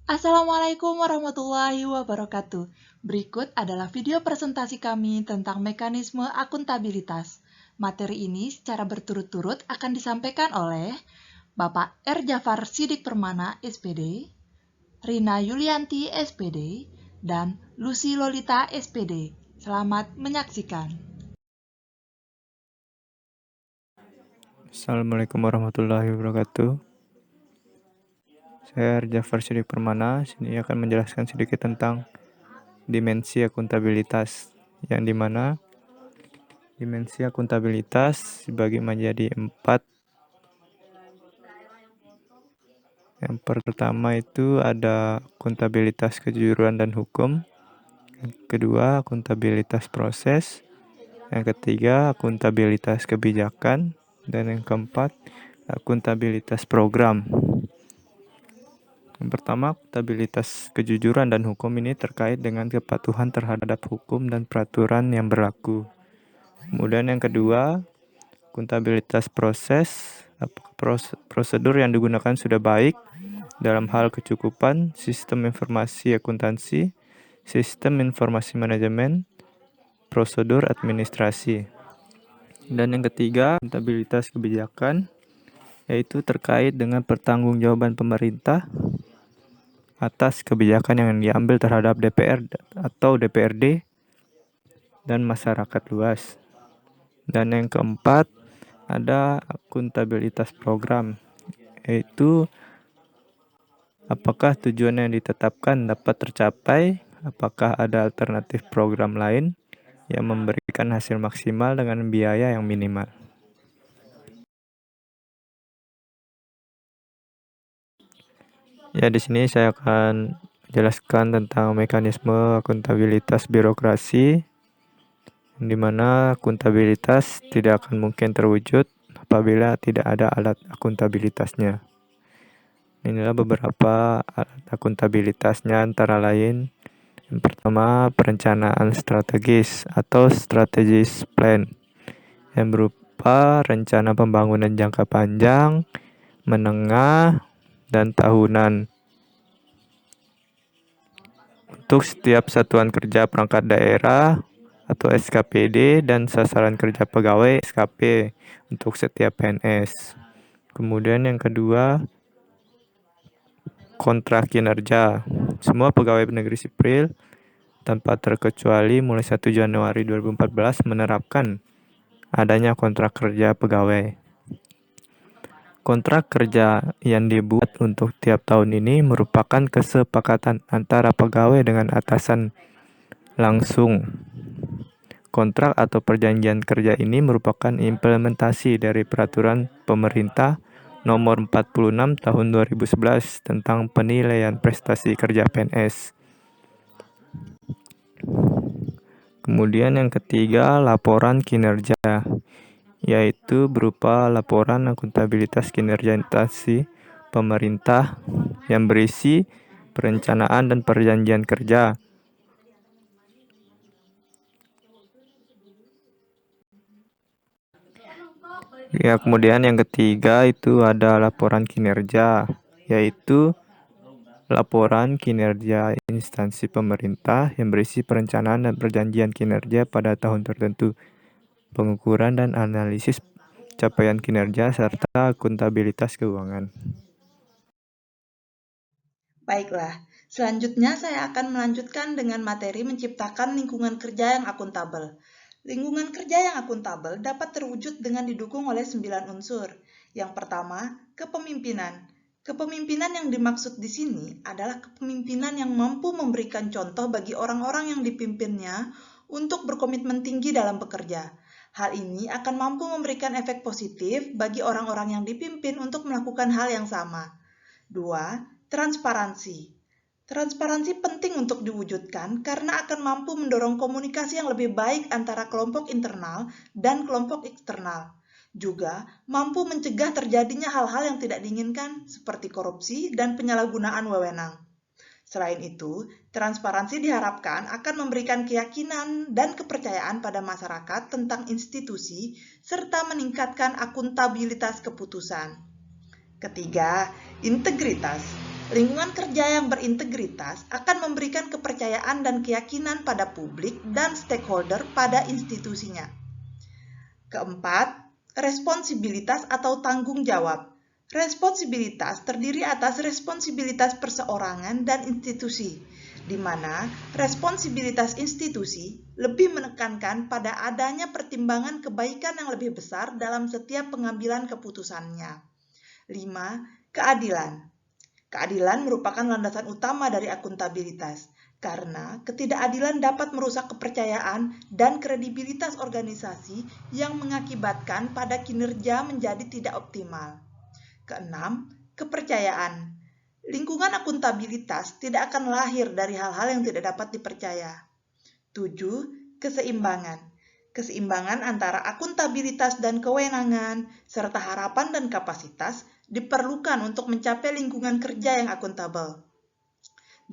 Assalamualaikum warahmatullahi wabarakatuh. Berikut adalah video presentasi kami tentang mekanisme akuntabilitas. Materi ini secara berturut-turut akan disampaikan oleh Bapak R. Jafar Sidik Permana, SPD, Rina Yulianti, SPD, dan Lucy Lolita, SPD. Selamat menyaksikan. Assalamualaikum warahmatullahi wabarakatuh. Saya Jafar Sidik Permana, sini akan menjelaskan sedikit tentang dimensi akuntabilitas, yang dimana dimensi akuntabilitas dibagi menjadi 4. Yang pertama itu ada akuntabilitas kejujuran dan hukum, yang kedua akuntabilitas proses, yang ketiga akuntabilitas kebijakan, dan yang keempat akuntabilitas program. Yang pertama, akuntabilitas kejujuran dan hukum ini terkait dengan kepatuhan terhadap hukum dan peraturan yang berlaku. Kemudian yang kedua, akuntabilitas proses, prosedur yang digunakan sudah baik dalam hal kecukupan, sistem informasi akuntansi, sistem informasi manajemen, prosedur administrasi. Dan yang ketiga, akuntabilitas kebijakan, yaitu terkait dengan pertanggungjawaban pemerintah atas kebijakan yang diambil terhadap DPR atau DPRD dan masyarakat luas. Dan yang keempat, ada akuntabilitas program, yaitu apakah tujuan yang ditetapkan dapat tercapai, apakah ada alternatif program lain yang memberikan hasil maksimal dengan biaya yang minimal. Ya, di sini saya akan jelaskan tentang mekanisme akuntabilitas birokrasi, di mana akuntabilitas tidak akan mungkin terwujud apabila tidak ada alat akuntabilitasnya. Inilah beberapa alat akuntabilitasnya, antara lain yang pertama perencanaan strategis atau strategis plan, yang berupa rencana pembangunan jangka panjang, menengah, dan tahunan untuk setiap satuan kerja perangkat daerah atau SKPD dan sasaran kerja pegawai SKP untuk setiap PNS. Kemudian yang kedua, kontrak kinerja. Semua pegawai negeri sipil tanpa terkecuali mulai 1 Januari 2014 menerapkan adanya kontrak kerja pegawai. Kontrak kerja yang dibuat untuk tiap tahun ini merupakan kesepakatan antara pegawai dengan atasan langsung. Kontrak atau perjanjian kerja ini merupakan implementasi dari peraturan pemerintah nomor 46 tahun 2011 tentang penilaian prestasi kerja PNS. Kemudian yang ketiga, laporan kinerja, yaitu berupa laporan akuntabilitas kinerja instansi pemerintah yang berisi perencanaan dan perjanjian kerja. Ya, kemudian yang ketiga itu ada laporan kinerja, yaitu laporan kinerja instansi pemerintah yang berisi perencanaan dan perjanjian kinerja pada tahun tertentu, pengukuran dan analisis capaian kinerja, serta akuntabilitas keuangan. Baiklah, selanjutnya saya akan melanjutkan dengan materi menciptakan lingkungan kerja yang akuntabel. Lingkungan kerja yang akuntabel dapat terwujud dengan didukung oleh 9 unsur. Yang pertama, kepemimpinan. Kepemimpinan yang dimaksud di sini adalah kepemimpinan yang mampu memberikan contoh bagi orang-orang yang dipimpinnya untuk berkomitmen tinggi dalam bekerja. Hal ini akan mampu memberikan efek positif bagi orang-orang yang dipimpin untuk melakukan hal yang sama. 2. Transparansi. Transparansi penting untuk diwujudkan karena akan mampu mendorong komunikasi yang lebih baik antara kelompok internal dan kelompok eksternal. Juga mampu mencegah terjadinya hal-hal yang tidak diinginkan seperti korupsi dan penyalahgunaan wewenang. Selain itu, transparansi diharapkan akan memberikan keyakinan dan kepercayaan pada masyarakat tentang institusi serta meningkatkan akuntabilitas keputusan. Ketiga, integritas. Lingkungan kerja yang berintegritas akan memberikan kepercayaan dan keyakinan pada publik dan stakeholder pada institusinya. Keempat, responsibilitas atau tanggung jawab. Responsibilitas terdiri atas responsibilitas perseorangan dan institusi, di mana responsibilitas institusi lebih menekankan pada adanya pertimbangan kebaikan yang lebih besar dalam setiap pengambilan keputusannya. 5. Keadilan. Keadilan merupakan landasan utama dari akuntabilitas, karena ketidakadilan dapat merusak kepercayaan dan kredibilitas organisasi yang mengakibatkan pada kinerja menjadi tidak optimal. Keenam, kepercayaan. Lingkungan akuntabilitas tidak akan lahir dari hal-hal yang tidak dapat dipercaya. 7. Keseimbangan. Keseimbangan antara akuntabilitas dan kewenangan, serta harapan dan kapasitas diperlukan untuk mencapai lingkungan kerja yang akuntabel.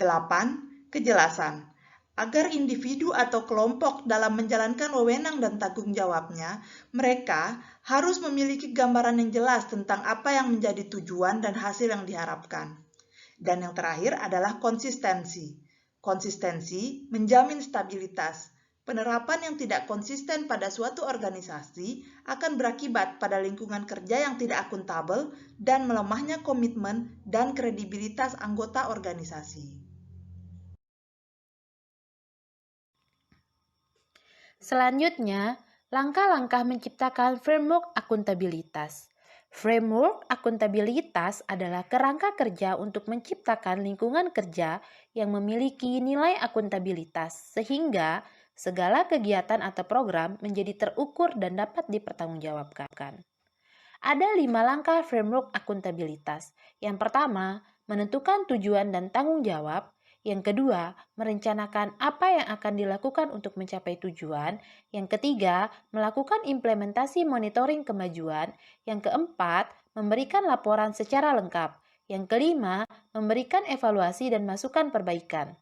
8. Kejelasan. Agar individu atau kelompok dalam menjalankan wewenang dan tanggung jawabnya, mereka harus memiliki gambaran yang jelas tentang apa yang menjadi tujuan dan hasil yang diharapkan. Dan yang terakhir adalah konsistensi. Konsistensi menjamin stabilitas. Penerapan yang tidak konsisten pada suatu organisasi akan berakibat pada lingkungan kerja yang tidak akuntabel dan melemahnya komitmen dan kredibilitas anggota organisasi. Selanjutnya, langkah-langkah menciptakan framework akuntabilitas. Framework akuntabilitas adalah kerangka kerja untuk menciptakan lingkungan kerja yang memiliki nilai akuntabilitas, sehingga segala kegiatan atau program menjadi terukur dan dapat dipertanggungjawabkan. Ada 5 langkah framework akuntabilitas. Yang pertama, menentukan tujuan dan tanggung jawab. Yang kedua, merencanakan apa yang akan dilakukan untuk mencapai tujuan. Yang ketiga, melakukan implementasi monitoring kemajuan. Yang keempat, memberikan laporan secara lengkap. Yang kelima, memberikan evaluasi dan masukan perbaikan.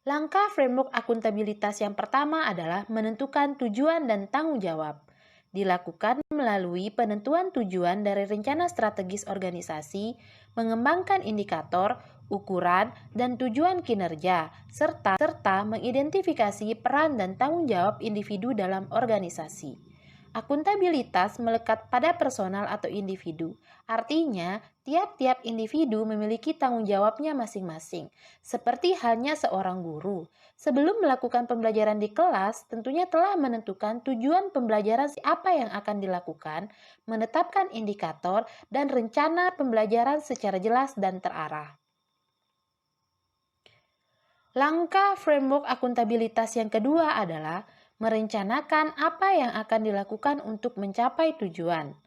Langkah framework akuntabilitas yang pertama adalah menentukan tujuan dan tanggung jawab. Dilakukan melalui penentuan tujuan dari rencana strategis organisasi, mengembangkan indikator, ukuran, dan tujuan kinerja, serta mengidentifikasi peran dan tanggung jawab individu dalam organisasi. Akuntabilitas melekat pada personal atau individu. Artinya, tiap-tiap individu memiliki tanggung jawabnya masing-masing, seperti halnya seorang guru. Sebelum melakukan pembelajaran di kelas, tentunya telah menentukan tujuan pembelajaran apa yang akan dilakukan, menetapkan indikator, dan rencana pembelajaran secara jelas dan terarah. Langkah framework akuntabilitas yang kedua adalah merencanakan apa yang akan dilakukan untuk mencapai tujuan.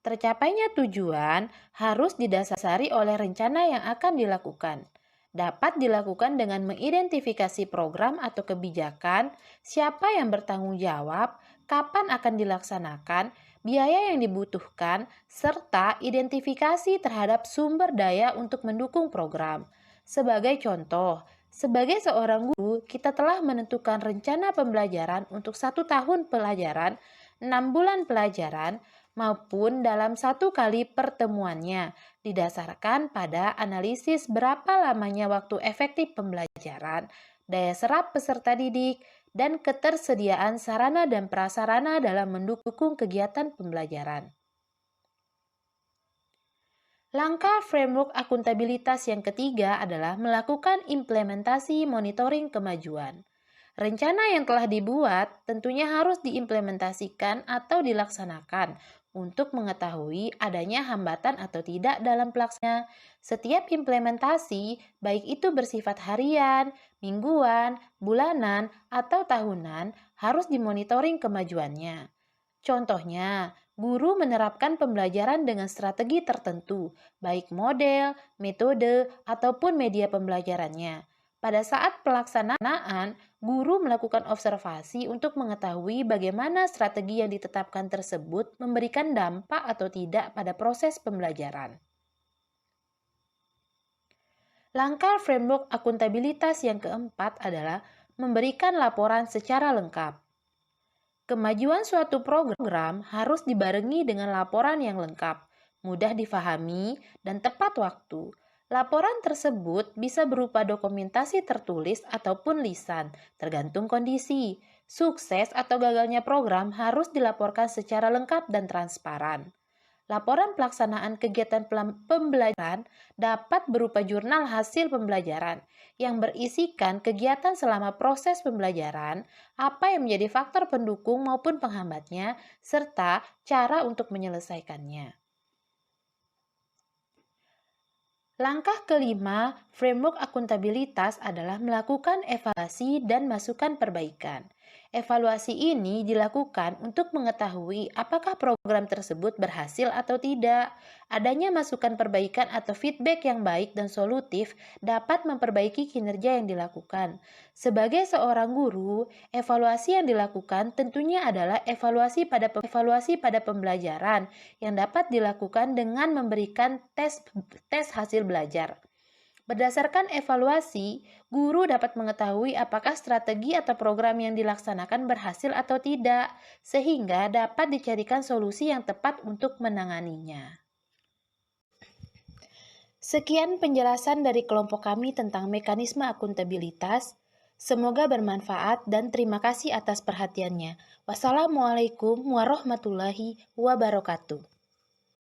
Tercapainya tujuan harus didasari oleh rencana yang akan dilakukan. Dapat dilakukan dengan mengidentifikasi program atau kebijakan, siapa yang bertanggung jawab, kapan akan dilaksanakan, biaya yang dibutuhkan, serta identifikasi terhadap sumber daya untuk mendukung program. Sebagai contoh, sebagai seorang guru, kita telah menentukan rencana pembelajaran untuk 1 tahun pelajaran, 6 bulan pelajaran, maupun dalam 1 kali pertemuannya, didasarkan pada analisis berapa lamanya waktu efektif pembelajaran, daya serap peserta didik, dan ketersediaan sarana dan prasarana dalam mendukung kegiatan pembelajaran. Langkah framework akuntabilitas yang ketiga adalah melakukan implementasi monitoring kemajuan. Rencana yang telah dibuat tentunya harus diimplementasikan atau dilaksanakan untuk mengetahui adanya hambatan atau tidak dalam pelaksanaan. Setiap implementasi, baik itu bersifat harian, mingguan, bulanan, atau tahunan, harus dimonitoring kemajuannya. Contohnya, guru menerapkan pembelajaran dengan strategi tertentu, baik model, metode, ataupun media pembelajarannya. Pada saat pelaksanaan, guru melakukan observasi untuk mengetahui bagaimana strategi yang ditetapkan tersebut memberikan dampak atau tidak pada proses pembelajaran. Langkah framework akuntabilitas yang keempat adalah memberikan laporan secara lengkap. Kemajuan suatu program harus dibarengi dengan laporan yang lengkap. mudah difahami, dan tepat waktu. Laporan tersebut bisa berupa dokumentasi tertulis ataupun lisan, tergantung kondisi. Sukses atau gagalnya program harus dilaporkan secara lengkap dan transparan. Laporan pelaksanaan kegiatan pembelajaran dapat berupa jurnal hasil pembelajaran yang berisikan kegiatan selama proses pembelajaran, apa yang menjadi faktor pendukung maupun penghambatnya, serta cara untuk menyelesaikannya. Langkah kelima, framework akuntabilitas adalah melakukan evaluasi dan masukan perbaikan. Evaluasi ini dilakukan untuk mengetahui apakah program tersebut berhasil atau tidak. Adanya masukan perbaikan atau feedback yang baik dan solutif dapat memperbaiki kinerja yang dilakukan. Sebagai seorang guru, evaluasi yang dilakukan tentunya adalah evaluasi pada pembelajaran yang dapat dilakukan dengan memberikan tes hasil belajar. Berdasarkan evaluasi, guru dapat mengetahui apakah strategi atau program yang dilaksanakan berhasil atau tidak, sehingga dapat dicarikan solusi yang tepat untuk menanganinya. Sekian penjelasan dari kelompok kami tentang mekanisme akuntabilitas. Semoga bermanfaat dan terima kasih atas perhatiannya. Wassalamualaikum warahmatullahi wabarakatuh.